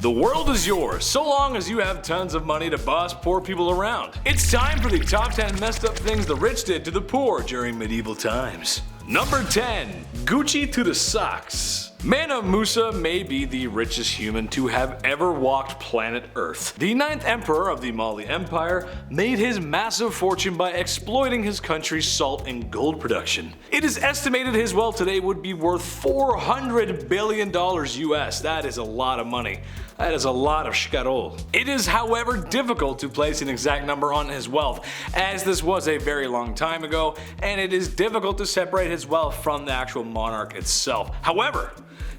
The world is yours, so long as you have tons of money to boss poor people around. It's time for the top 10 messed up things the rich did to the poor during medieval times. Number 10. Gucci to the socks. Mansa Musa may be the richest human to have ever walked planet Earth. The 9th emperor of the Mali Empire made his massive fortune by exploiting his country's salt and gold production. It is estimated his wealth today would be worth $400 billion US. That is a lot of money. That is a lot of shkarol. It is, however, difficult to place an exact number on his wealth, as this was a very long time ago, and it is difficult to separate his wealth from the actual monarch itself. However,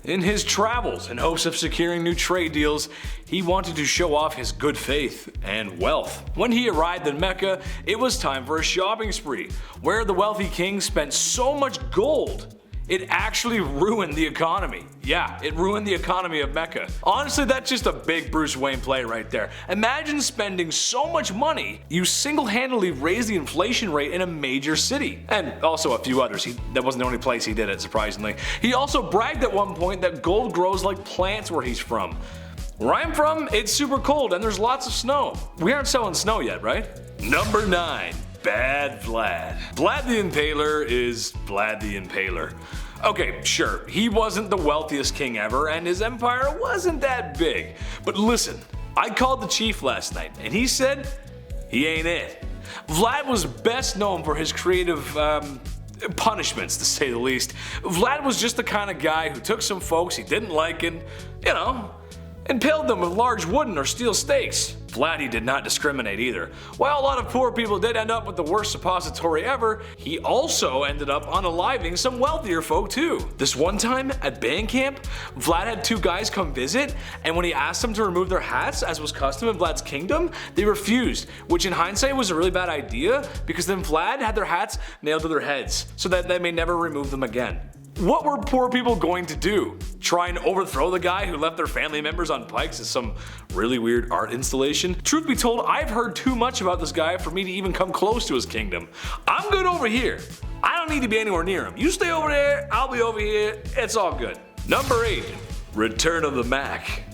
in his travels, in hopes of securing new trade deals, he wanted to show off his good faith and wealth. When he arrived in Mecca, it was time for a shopping spree, where the wealthy king spent so much gold it actually ruined the economy. Yeah, it ruined the economy of Mecca. Honestly, that's just a big Bruce Wayne play right there. Imagine spending so much money, you single-handedly raised the inflation rate in a major city. And also a few others. That wasn't the only place he did it, surprisingly. He also bragged at one point that gold grows like plants where he's from. Where I'm from, it's super cold and there's lots of snow. We aren't selling snow yet, right? Number 9. Bad Vlad. Vlad the Impaler is Vlad the Impaler. Okay, sure, he wasn't the wealthiest king ever and his empire wasn't that big. But listen, I called the chief last night and he said he ain't it. Vlad was best known for his creative punishments, to say the least. Vlad was just the kind of guy who took some folks he didn't like and, impaled them with large wooden or steel stakes. Vlad, he did not discriminate either. While a lot of poor people did end up with the worst suppository ever, he also ended up unaliving some wealthier folk too. This one time at band camp, Vlad had 2 guys come visit, and when he asked them to remove their hats, as was custom in Vlad's kingdom, they refused, which in hindsight was a really bad idea because then Vlad had their hats nailed to their heads so that they may never remove them again. What were poor people going to do? Try and overthrow the guy who left their family members on pikes as some really weird art installation? Truth be told, I've heard too much about this guy for me to even come close to his kingdom. I'm good over here. I don't need to be anywhere near him. You stay over there, I'll be over here, it's all good. Number 8. Return of the Mack.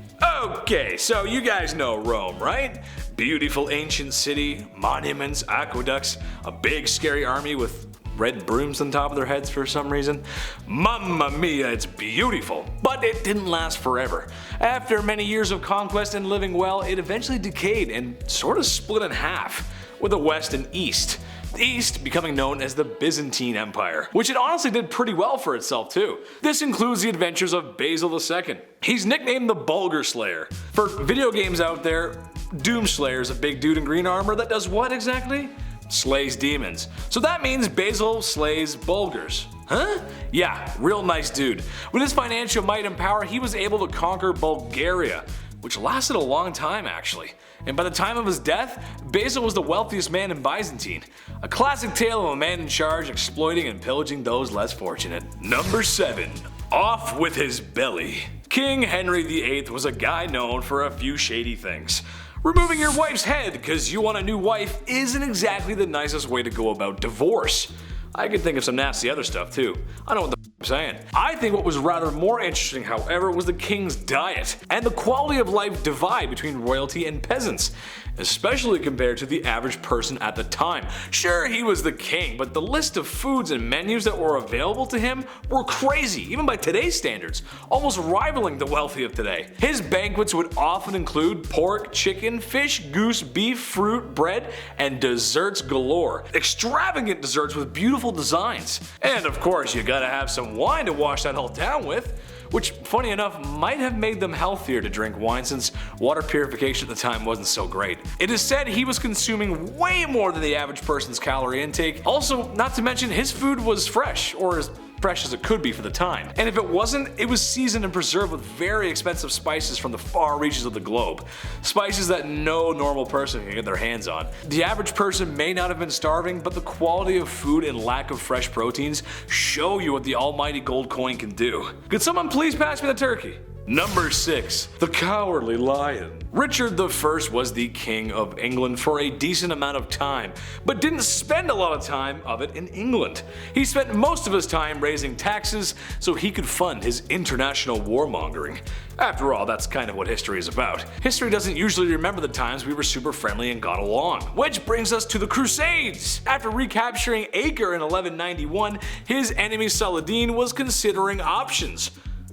Okay, so you guys know Rome, right? Beautiful ancient city, monuments, aqueducts, a big scary army with red brooms on top of their heads for some reason. Mamma mia, it's beautiful. But it didn't last forever. After many years of conquest and living well, it eventually decayed and sort of split in half, with a west and east. The East becoming known as the Byzantine Empire, which it honestly did pretty well for itself too. This includes the adventures of Basil II. He's nicknamed the Bulgar Slayer. For video games out there, Doomslayer is a big dude in green armor that does what exactly? Slays demons. So that means Basil slays Bulgars. Huh? Yeah, real nice dude. With his financial might and power, he was able to conquer Bulgaria, which lasted a long time actually. And by the time of his death, Basil was the wealthiest man in Byzantine. A classic tale of a man in charge exploiting and pillaging those less fortunate. Number 7. Off with his belly. King Henry VIII was a guy known for a few shady things. Removing your wife's head because you want a new wife isn't exactly the nicest way to go about divorce. I could think of some nasty other stuff too. I know what the I'm saying. I think what was rather more interesting, however, was the king's diet and the quality of life divide between royalty and peasants, especially compared to the average person at the time. Sure, he was the king, but the list of foods and menus that were available to him were crazy, even by today's standards, almost rivaling the wealthy of today. His banquets would often include pork, chicken, fish, goose, beef, fruit, bread, and desserts galore. Extravagant desserts with beautiful designs. And of course, you gotta have some wine to wash that whole down with, which, funny enough, might have made them healthier to drink wine since water purification at the time wasn't so great. It is said he was consuming way more than the average person's calorie intake. Also, not to mention, his food was fresh, or as fresh as it could be for the time. And if it wasn't, it was seasoned and preserved with very expensive spices from the far reaches of the globe. Spices that no normal person can get their hands on. The average person may not have been starving, but the quality of food and lack of fresh proteins show you what the almighty gold coin can do. Could someone please pass me the turkey? Number 6. The Cowardly Lion. Richard I was the King of England for a decent amount of time, but didn't spend a lot of time of it in England. He spent most of his time raising taxes so he could fund his international warmongering. After all, that's kind of what history is about. History doesn't usually remember the times we were super friendly and got along. Which brings us to the Crusades! After recapturing Acre in 1191, his enemy Saladin was considering options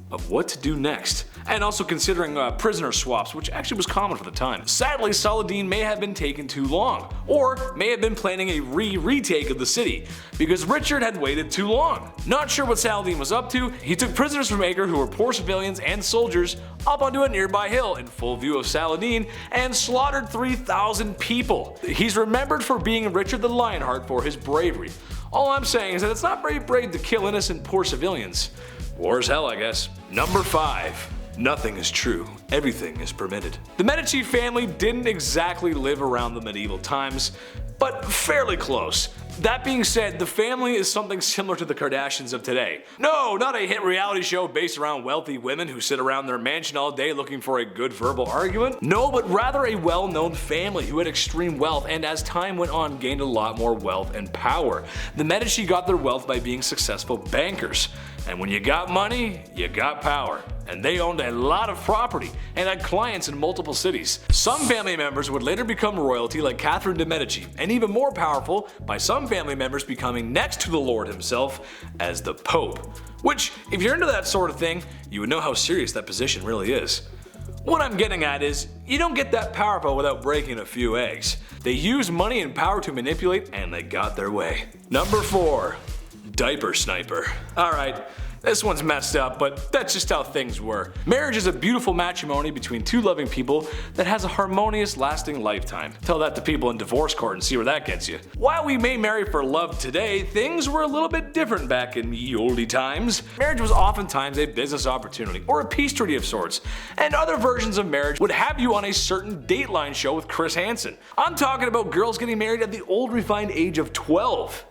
of what to do next, and also considering prisoner swaps, which actually was common for the time. Sadly, Saladin may have been taken too long, or may have been planning a retake of the city, because Richard had waited too long. Not sure what Saladin was up to, he took prisoners from Acre who were poor civilians and soldiers up onto a nearby hill in full view of Saladin and slaughtered 3,000 people. He's remembered for being Richard the Lionheart for his bravery. All I'm saying is that it's not very brave to kill innocent poor civilians. War is hell, I guess. Number 5. Nothing is true. Everything is permitted. The Medici family didn't exactly live around the medieval times, but fairly close. That being said, the family is something similar to the Kardashians of today. No, not a hit reality show based around wealthy women who sit around their mansion all day looking for a good verbal argument. No, but rather a well-known family who had extreme wealth and as time went on gained a lot more wealth and power. The Medici got their wealth by being successful bankers. And when you got money, you got power. And they owned a lot of property and had clients in multiple cities. Some family members would later become royalty like Catherine de' Medici, and even more powerful by some family members becoming next to the Lord himself as the Pope. Which, if you're into that sort of thing, you would know how serious that position really is. What I'm getting at is, you don't get that powerful without breaking a few eggs. They used money and power to manipulate, and they got their way. Number 4. Diaper Sniper. Alright, this one's messed up, but that's just how things were. Marriage is a beautiful matrimony between two loving people that has a harmonious, lasting lifetime. Tell that to people in divorce court and see where that gets you. While we may marry for love today, things were a little bit different back in ye olde times. Marriage was oftentimes a business opportunity, or a peace treaty of sorts, and other versions of marriage would have you on a certain Dateline show with Chris Hansen. I'm talking about girls getting married at the old refined age of 12.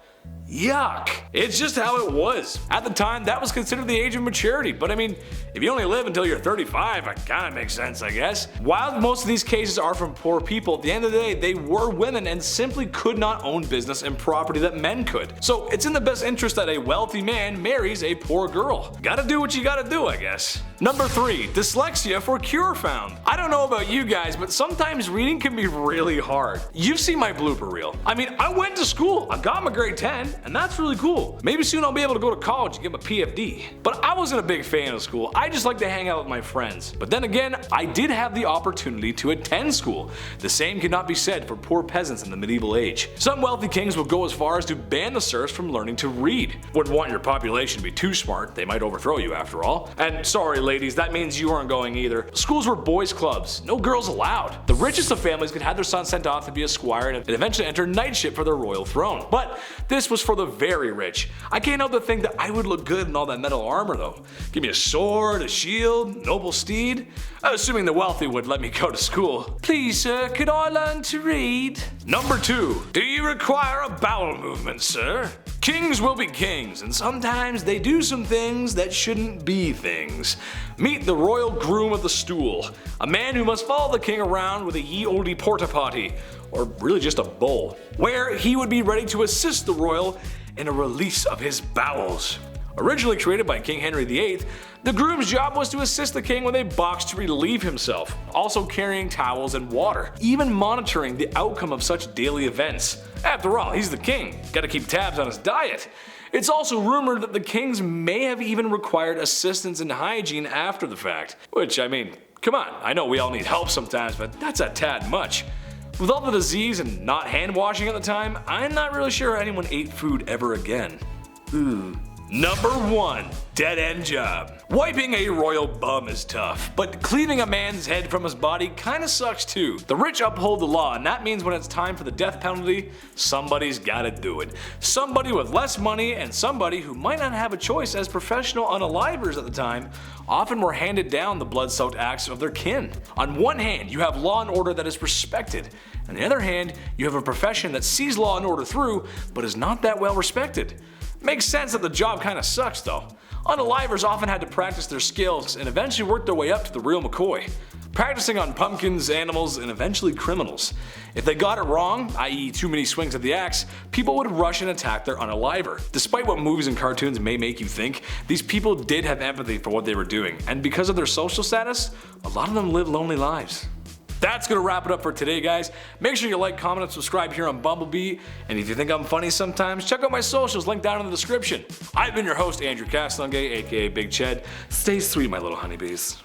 Yuck. It's just how it was. At the time, that was considered the age of maturity, but I mean, if you only live until you're 35, it kinda makes sense, I guess. While most of these cases are from poor people, at the end of the day, they were women and simply could not own business and property that men could. So it's in the best interest that a wealthy man marries a poor girl. Gotta do what you gotta do, I guess. Number 3. Dyslexia for cure found. I don't know about you guys, but sometimes reading can be really hard. You've seen my blooper reel. I mean, I went to school, I got my grade 10, and that's really cool. Maybe soon I'll be able to go to college and get my PFD. But I wasn't a big fan of school, I just like to hang out with my friends. But then again, I did have the opportunity to attend school. The same cannot be said for poor peasants in the medieval age. Some wealthy kings would go as far as to ban the serfs from learning to read. Wouldn't want your population to be too smart, they might overthrow you after all. And sorry ladies, that means you aren't going either. Schools were boys clubs, no girls allowed. The richest of families could have their son sent off to be a squire and eventually enter knightship for their royal throne. But this was for the very rich. I can't help but think that I would look good in all that metal armor though. Give me a sword, a shield, noble steed. Assuming the wealthy would let me go to school. Please sir, could I learn to read? Number 2. Do you require a bowel movement, sir? Kings will be kings, and sometimes they do some things that shouldn't be things. Meet the royal groom of the stool, a man who must follow the king around with a ye olde porta potty, or really just a bowl, where he would be ready to assist the royal in a release of his bowels. Originally created by King Henry VIII, the groom's job was to assist the king with a box to relieve himself, also carrying towels and water, even monitoring the outcome of such daily events. After all, he's the king, gotta keep tabs on his diet. It's also rumored that the kings may have even required assistance in hygiene after the fact. Which, I mean, come on, I know we all need help sometimes, but that's a tad much. With all the disease and not hand washing at the time, I'm not really sure anyone ate food ever again. Ooh. Number 1. Dead end job. Wiping a royal bum is tough, but cleaving a man's head from his body kinda sucks too. The rich uphold the law, and that means when it's time for the death penalty, somebody's gotta do it. Somebody with less money and somebody who might not have a choice, as professional unalivers at the time often were handed down the blood-soaked acts of their kin. On one hand, you have law and order that is respected. On the other hand, you have a profession that sees law and order through, but is not that well respected. Makes sense that the job kinda sucks though. Unalivers often had to practice their skills and eventually work their way up to the real McCoy, practicing on pumpkins, animals, and eventually criminals. If they got it wrong, i.e. too many swings of the axe, people would rush and attack their unaliver. Despite what movies and cartoons may make you think, these people did have empathy for what they were doing, and because of their social status, a lot of them lived lonely lives. That's gonna wrap it up for today, guys. Make sure you like, comment, and subscribe here on Bumblebee, and if you think I'm funny sometimes, check out my socials linked down in the description. I've been your host, Andrew Castonguay, aka Big Ched. Stay sweet, my little honeybees.